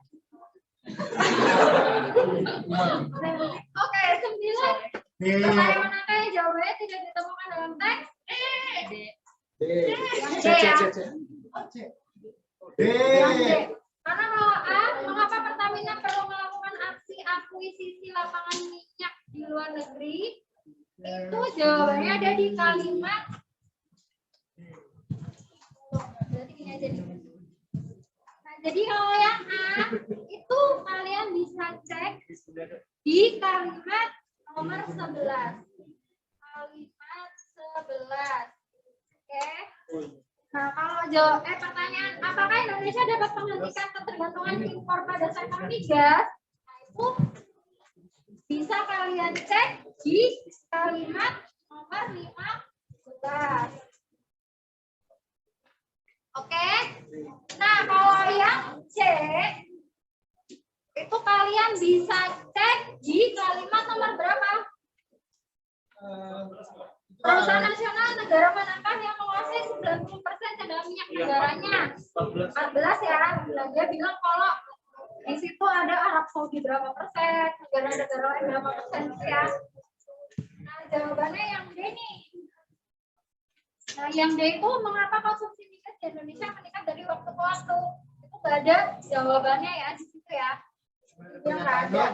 Speaker 1: Oke, 9. Pertanyaan manakah yang jawabannya tidak ditemukan dalam teks? Yang D ya. Yang D. Karena kalau A, mengapa Pertamina perlu melakukan aksi akuisisi lapangan minyak di luar negeri? Itu jawabannya ada di kalimat Ini aja nih. Nah, jadi kalau yang A itu kalian bisa cek di kalimat nomor 11. Kalimat 11. Oke. Nah, kalau jawab pertanyaan apakah Indonesia dapat menghentikan ketergantungan impor pada sektor migas? Nah, itu bisa kalian cek di kalimat nomor 15. Oke. Nah, kalau yang C itu kalian bisa cek di kalimat nomor berapa? Perusahaan nasional negara manakah yang menguasai 90% cadangan minyak negaranya? 14 ya. Dia bilang kalau di situ ada Arab Saudi berapa persen, negara-negara lain berapa persen ya. Nah, jawabannya yang D nih. Nah, yang D itu mengapa konsumsi migas di Indonesia meningkat dari waktu ke waktu? Itu nggak ada jawabannya ya di situ ya. Yang nggak ada.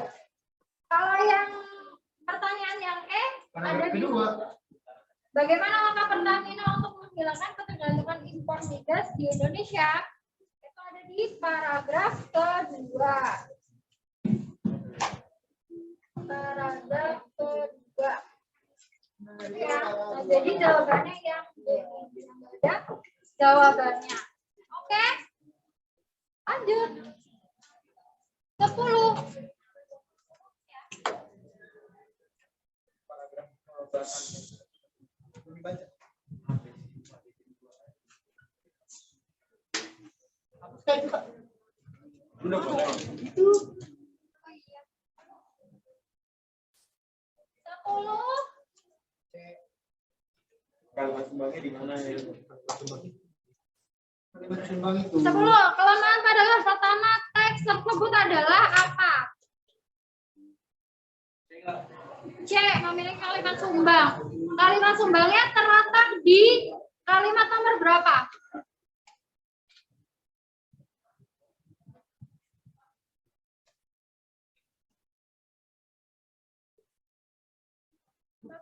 Speaker 1: Kalau yang pertanyaan yang E ada di bagaimana langkah Pertamina untuk menghilangkan ketergantungan impor migas di Indonesia? Itu ada di paragraf kedua. Paragraf kedua. Ya, nah, jadi jawabannya yang ada jawabannya. Oke, lanjut. 10. Itu. Oh iya. 10.
Speaker 5: Kalimat sumbangnya di mana ya?
Speaker 3: Kalimat sumbang itu.
Speaker 1: 10. Kelemahan pada pertama teks tersebut adalah apa? C. Memiliki kalimat sumbang. Kalimat sumbangnya terletak di kalimat nomor berapa?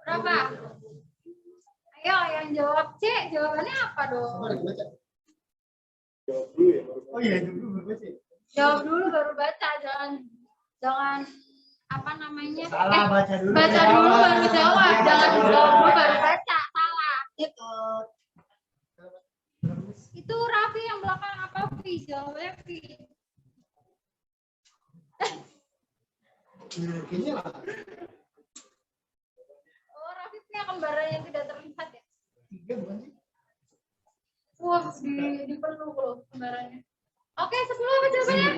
Speaker 1: Berapa? Ayo yang jawab C, jawabannya apa dong?
Speaker 3: Coba dibaca.
Speaker 5: Jawab dulu ya.
Speaker 3: Oh iya, itu dulu baca.
Speaker 1: Jawab dulu baru baca, jangan apa namanya?
Speaker 3: Salah baca dulu.
Speaker 1: Baca dulu baru jawab, jangan jawab dulu baru baca. Salah. Itu Raffi yang belakang apa Vi? Jawabnya Vi.
Speaker 3: Kayaknya lah.
Speaker 1: Oh, Raffi punya kembaran yang tidak terlihat ya?
Speaker 3: 3 bukan sih?
Speaker 1: Wah, di penuh loh kembarannya. Oke, 10 apa jawabannya?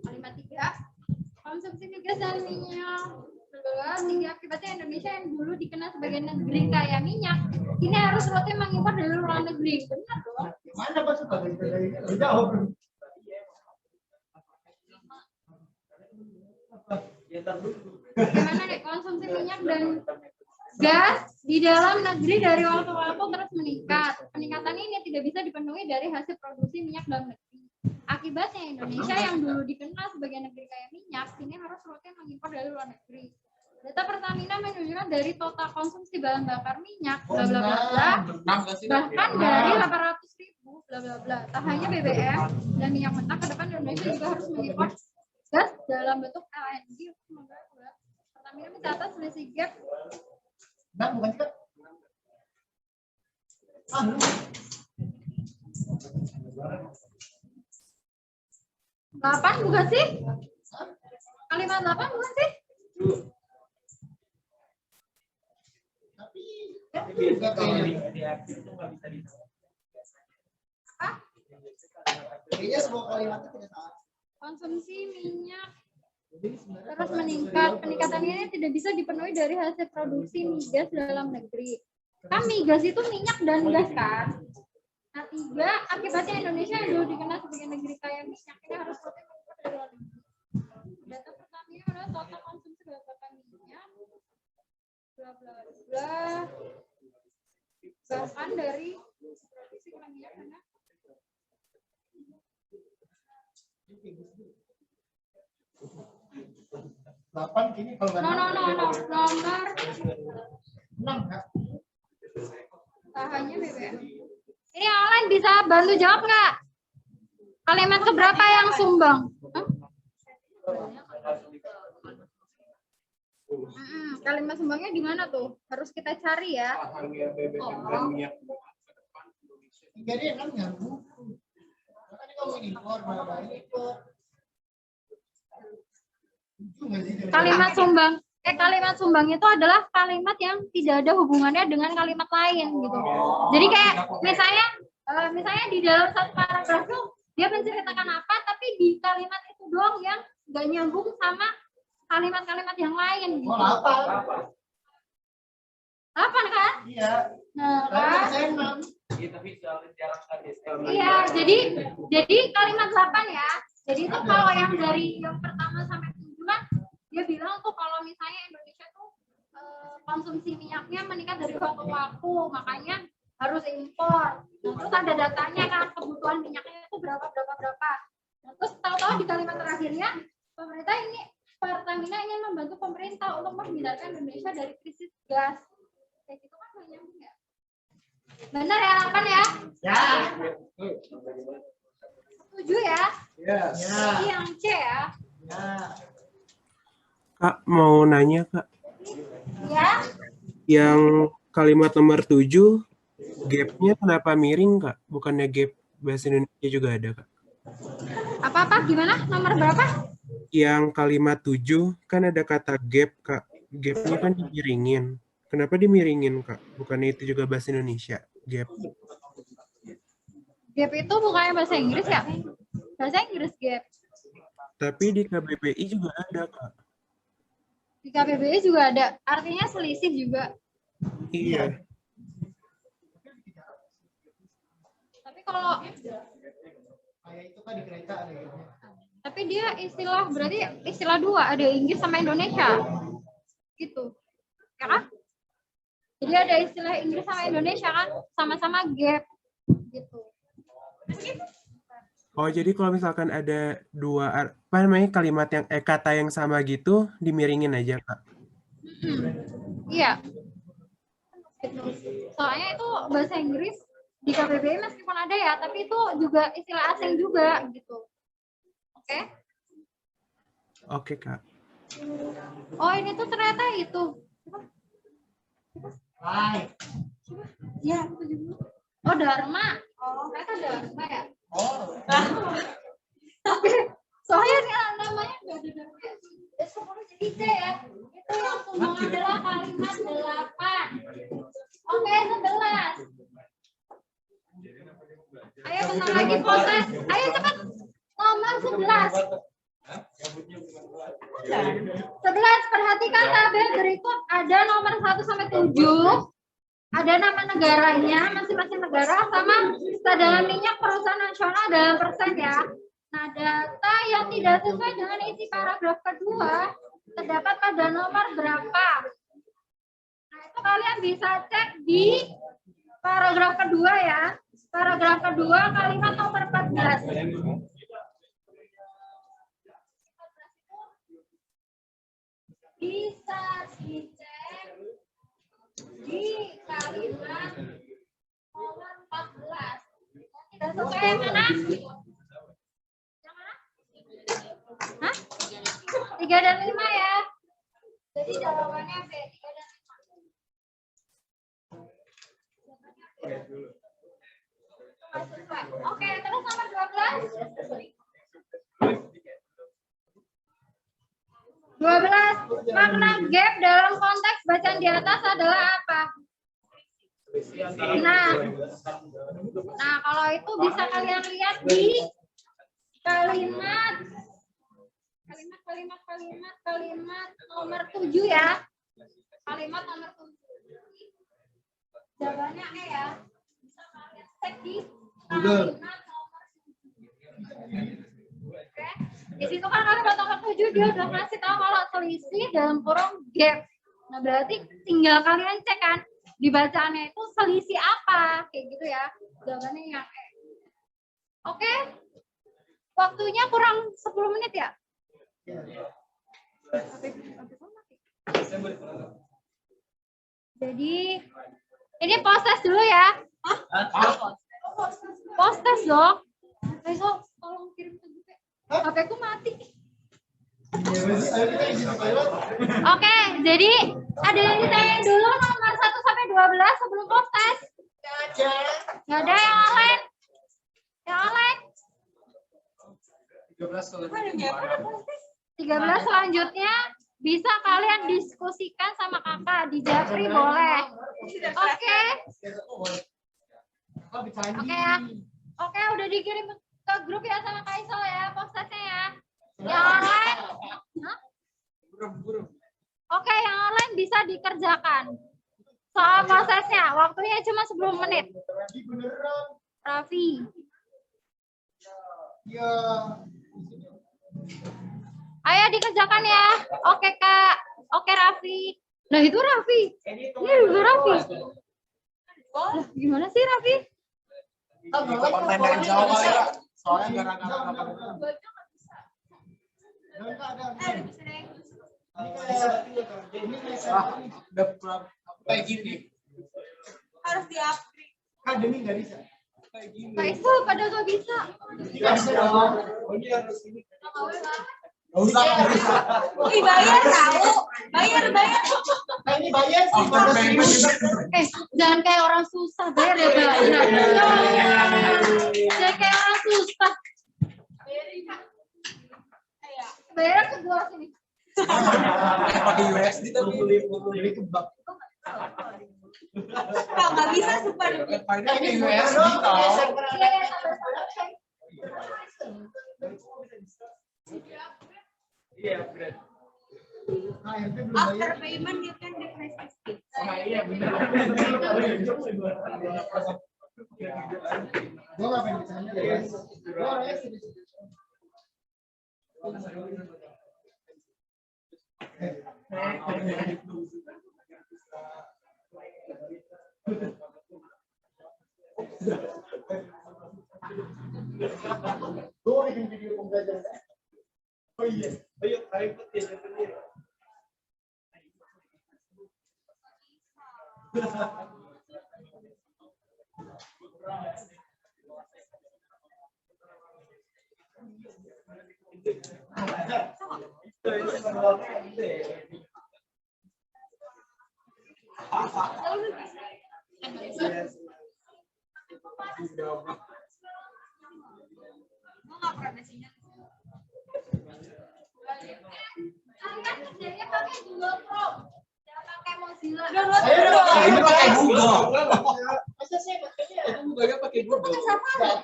Speaker 1: Kalimat 3. Konsumsi migas dan minyak. 3. Akibatnya Indonesia yang dulu dikenal sebagai negeri kaya minyak, kini harus rutin mengimpor dari luar negeri. Benar dong?
Speaker 3: Mana pas dari jauh.
Speaker 1: Bagaimana nih konsumsi minyak dan gas di dalam negeri dari waktu ke waktu terus meningkat. Peningkatan ini tidak bisa dipenuhi dari hasil produksi minyak dalam negeri. Akibatnya Indonesia yang dulu dikenal sebagai negeri kaya minyak, kini harus rutin mengimpor dari luar negeri. Data Pertamina menunjukkan dari total konsumsi bahan bakar minyak, bla bla bla bla, bahkan dari 800.000, bla bla bla. Tak hanya BBM dan minyak mentah, ke depan Indonesia juga harus mengimpor gas dalam bentuk LNG. Pertamina mencatat selisih gap.
Speaker 3: Nah, bukan sih, Kak? Ah,
Speaker 1: 8 bukan sih? Kalimat 8 bukan sih?
Speaker 3: tapi enggak kayaknya.
Speaker 1: Apa?
Speaker 3: Kayaknya semua kalimatnya tidak salah.
Speaker 1: Konsumsi minyak
Speaker 3: Jadi sebenarnya
Speaker 1: terus meningkat. Peningkatan ini tidak bisa dipenuhi dari hasil produksi migas dalam negeri. Kan migas itu minyak dan gas kan? Nah, 3. Akibatnya Indonesia yang dulu dikenal sebagai negeri kaya minyak ini harus rutin mengimpor dari luar negeri. Data Pertamina adalah total konsumsi bahan bakar minyak, bla bla bla, bahkan dari produksi minyak karena
Speaker 3: 8 kini kalau nggak
Speaker 1: nomor
Speaker 3: 6, Kak.
Speaker 1: tak hanya BBM. Ini online bisa bantu jawab nggak? Kalimat keberapa yang sumbang? Kalimat sumbangnya di mana tuh? Harus kita cari ya.
Speaker 3: Jadi kan nyambung. Makanya kamu impor, malah impor.
Speaker 1: Kalimat sumbang itu adalah kalimat yang tidak ada hubungannya dengan kalimat lain gitu. Jadi kayak misalnya di dalam satu paragraf tuh dia menceritakan apa, tapi di kalimat itu doang yang nggak nyambung sama kalimat-kalimat yang lain gitu. Apa kan?
Speaker 3: Iya.
Speaker 1: Nah, kan? Iya, jadi kalimat 8 ya. Jadi itu kalau yang dari yang pertama sampai 7 kan dia bilang tuh kalau misalnya Indonesia tuh konsumsi minyaknya meningkat dari waktu ke waktu, makanya harus impor. Nah, terus ada datanya kan kebutuhan minyaknya itu berapa. Nah, terus tahu-tahu di kalimat terakhirnya pemerintah ini Pertamina ingin membantu pemerintah untuk menghindarkan Indonesia dari krisis gas. Kayak gitu kan nyambung ya? Benar ya 8 ya?
Speaker 3: Ya.
Speaker 1: Setuju ya?
Speaker 3: Ya.
Speaker 1: Jadi yang C ya?
Speaker 3: Ya.
Speaker 2: Kak, mau nanya, Kak.
Speaker 1: Ya?
Speaker 2: Yang kalimat nomor 7, gap-nya kenapa miring, Kak? Bukannya gap bahasa Indonesia juga ada, Kak?
Speaker 1: Apa-apa? Gimana? Nomor berapa?
Speaker 2: Yang kalimat 7 kan ada kata gap, Kak. Gap-nya kan dimiringin. Kenapa dimiringin, Kak? Bukannya itu juga bahasa Indonesia, gap.
Speaker 1: Gap itu bukannya bahasa Inggris ya? Bahasa Inggris gap.
Speaker 2: Tapi di KBBI juga ada, Kak.
Speaker 1: Di KBBI juga ada. Artinya selisih juga.
Speaker 2: Iya.
Speaker 1: Tapi kalau
Speaker 3: Kayak itu kan di kereta ada gitu.
Speaker 1: tapi dia berarti istilah dua, ada Inggris sama Indonesia. Gitu. Ya kan? Jadi ada istilah Inggris sama Indonesia kan, sama-sama gap gitu.
Speaker 2: Oh, jadi kalau misalkan ada dua kalimat yang kata yang sama gitu, dimiringin aja, Kak.
Speaker 1: Iya. Gitu. Soalnya itu bahasa Inggris di KBBI meskipun ada ya, tapi itu juga istilah asing juga gitu. Oke?
Speaker 2: Oke, Kak.
Speaker 1: Oh, ini tuh ternyata itu.
Speaker 3: Hai.
Speaker 1: Ya, itu juga. Oh, Dharma. Oh, ternyata Dharma ya.
Speaker 3: Oh.
Speaker 1: Oke. Soalnya namanya nggak ada Dharma. Sepuluh jadi C ya. Itu yang sumbang adalah kalimat 8. Oke, 11. Ayo bentar lagi proses. Ayo cepat. Nomor 11. 11, perhatikan tabel berikut. Ada nomor 1 sampai 7. Ada nama negaranya, masing-masing negara, sama cadangan minyak perusahaan nasional dalam persen ya. Nah, data yang tidak sesuai dengan isi paragraf kedua terdapat pada nomor berapa. Nah, itu kalian bisa cek di paragraf kedua ya. Paragraf kedua kalimat nomor 14. Bisa dicek di kalimat nomor 14. Tidak sesuai yang mana? Yang mana? Hah? 3 dan 5 ya. Jadi jawabannya B, 3 dan 5. Oke, terus nomor 12. 12. Makna gap dalam konteks bacaan di atas adalah apa? Nah, kalau itu bisa kalian lihat di kalimat nomor 7 ya. Kalimat nomor 7. Jawabannya E ya. Bisa kalian cek di kalimat nomor 7. Oke. Di situ kan kalimat nomor 7 dia udah ngasih tahu kalau selisih dalam kurung gap. Nah, berarti tinggal kalian cek kan di bacaannya itu selisih apa, kayak gitu ya. Jawabannya yang E. Oke. Waktunya kurang 10 menit ya? Jadi ini proses dulu ya. Post test dong. Besok tolong kirim ke gue. HP ku mati. Oke, jadi ada yang ditanya dulu nomor 1 sampai 12 sebelum post test. Nggak ada yang lain. Yang lain. 13 selanjutnya bisa kalian diskusikan sama kakak di Japri boleh. Oke. Oke ya. Oke, udah dikirim ke grup ya sama Kak Isol ya, postnya ya. Yang lain? Hah? Oke, yang lain bisa dikerjakan. Soal prosesnya, waktunya cuma 10 menit. Raffi.
Speaker 3: Ya.
Speaker 1: Ayo dikerjakan ya. Oke Kak. Oke Raffi. Nah itu Raffi. Ini itu Raffi. Lah, gimana sih Raffi?
Speaker 3: Konten dari Jawa ya. Soalnya gara-gara kayak gini.
Speaker 6: Harus di-upgrade.
Speaker 3: Kan demi nggak bisa.
Speaker 1: Kak Isol pada nggak bisa.
Speaker 3: Nggak bisa dong. Nggak usah.
Speaker 6: Ih, bayar tahu. Bayar.
Speaker 3: Nah, ini bayar sih.
Speaker 1: Jangan kayak orang susah bayar ya bayar. Jangan kayak orang susah. Bayar ke gua sini.
Speaker 3: Pakai USD tuh beli kebab.
Speaker 6: Kalau nggak bisa super.
Speaker 3: Ini USD tahu.
Speaker 5: Iya, benar.
Speaker 6: After payment you can refresh the state.
Speaker 5: Iya, benar.
Speaker 3: Gua ngapain di sana ya? Gua orangnya serius. Gua bikin video pembelajaran. Oh iya, ayo ikut ya.
Speaker 1: Kalian kerjanya pakai Google Chrome. Jangan pakai Mozilla.
Speaker 3: Ini pakai Google. Masa sih makanya
Speaker 5: Itu Google-nya pakai Google.
Speaker 1: Pakai Safari.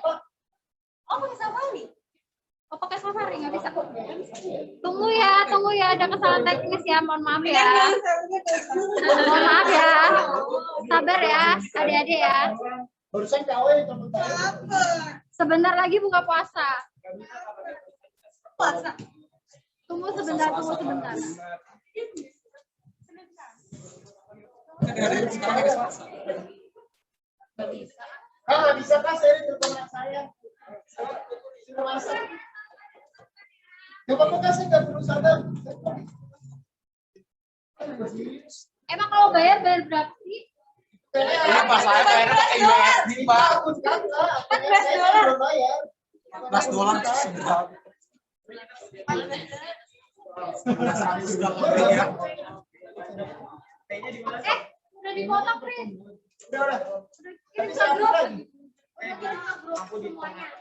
Speaker 1: Oh, pakai Safari. Oh, pakai Safari nggak bisa. Tunggu ya, ada kesalahan teknis ya, mohon maaf ya. Mohon maaf ya. Sabar ya, adik-adik ya.
Speaker 3: barusan KW temen saya.
Speaker 1: Sebentar lagi buka puasa. Tunggu sebentar.
Speaker 3: Nggak bisa Kak, saya telepon anak saya. Coba kok Kak, saya nggak perlu sadar.
Speaker 1: Emang kalau bayar berapa sih?
Speaker 3: Ini pas saya bayarnya pakai USD, Pak. Kan saya belum bayar. $11 seberapa?
Speaker 1: Udah dipotong, Prin.
Speaker 3: Udah.
Speaker 1: Kirim ke grup. Udah kirim ke grup semuanya.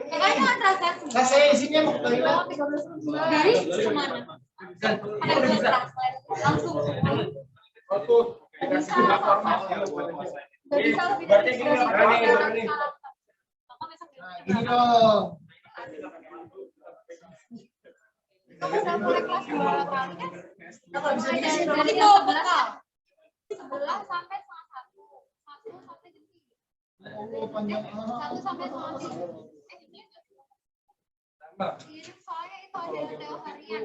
Speaker 1: Kayaknya transaksi.
Speaker 3: Nah, saya isinya mau ke toilet.
Speaker 1: 13 dari kemana? Ada yang translate langsung. Bisa lebih dari 13.
Speaker 3: Ini dong.
Speaker 1: Kamu udah mulai kelas 2 kali kan?
Speaker 3: Nggak bisa diisi.
Speaker 1: Dari jam 11 sampai setengah 1. 1 sampai jam 3.
Speaker 3: Oh, panjang.
Speaker 1: 1 sampai setengah 3. Kirim soalnya itu ada Theo harian.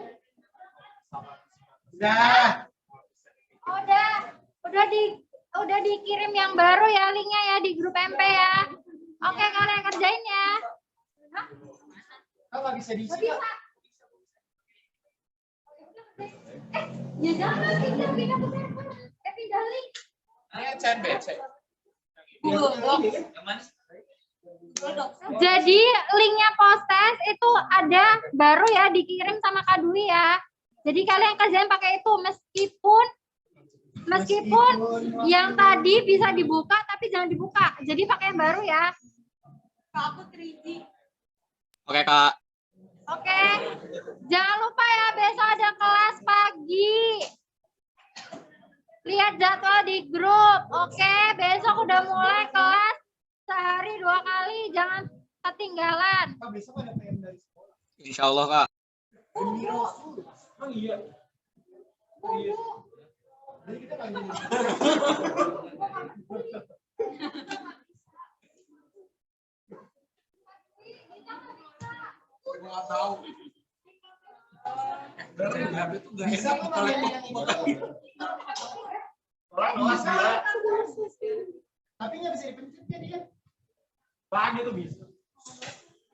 Speaker 1: Udah dikirim yang baru ya linknya ya di grup MP ya. Oke, kalian kerjain ya. Hah?
Speaker 3: Nggak bisa diisi.
Speaker 1: Nggak bisa. Ya jangan pindah ke server. Pindah link.
Speaker 3: CNBC.
Speaker 6: Google Doc.
Speaker 1: Jadi linknya post-test itu ada baru ya, dikirim sama Kak Dwi ya. Jadi kalian kerjain pakai itu meskipun yang tadi bisa dibuka tapi jangan dibuka. Jadi pakai yang baru ya.
Speaker 6: Kak, aku 3G.
Speaker 4: Oke, Kak.
Speaker 1: Oke. Jangan lupa ya besok ada kelas pagi. Lihat jadwal di grup. Oke, besok udah mulai kelas sehari 2 kali, jangan ketinggalan.
Speaker 3: Besok ada PM dari sekolah.
Speaker 4: Insya Allah, Kak.
Speaker 3: Oh iya. Jadi kita nggak gini. Gue nggak tahu. Bisa kok namanya yang ini. Tapi nggak bisa dipencet ya dia.
Speaker 5: Lagi tuh bisa.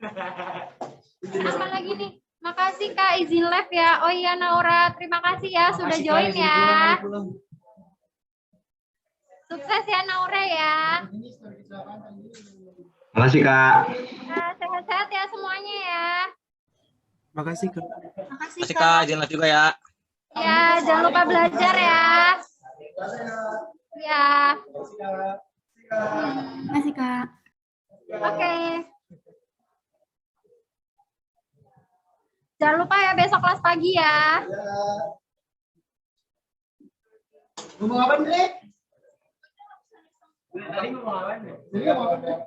Speaker 1: Apa lagi nih? Makasih Kak izin live ya. Oh iya Naura, terima kasih ya sudah join ya. Sukses ya Naura ya.
Speaker 3: Ini story kecelakaan tadi.
Speaker 7: Makasih Kak.
Speaker 1: Nah, sehat-sehat ya semuanya ya.
Speaker 2: Makasih Kak.
Speaker 4: Masih, Kak. Izin live juga ya.
Speaker 1: Ya, jangan lupa belajar ya. Ya.
Speaker 6: Masih Kak.
Speaker 1: Oke. Jangan lupa ya besok kelas pagi ya.
Speaker 3: Ngomong apa nih?
Speaker 5: Tadi ngomong apa nih?
Speaker 3: Ngomong apa?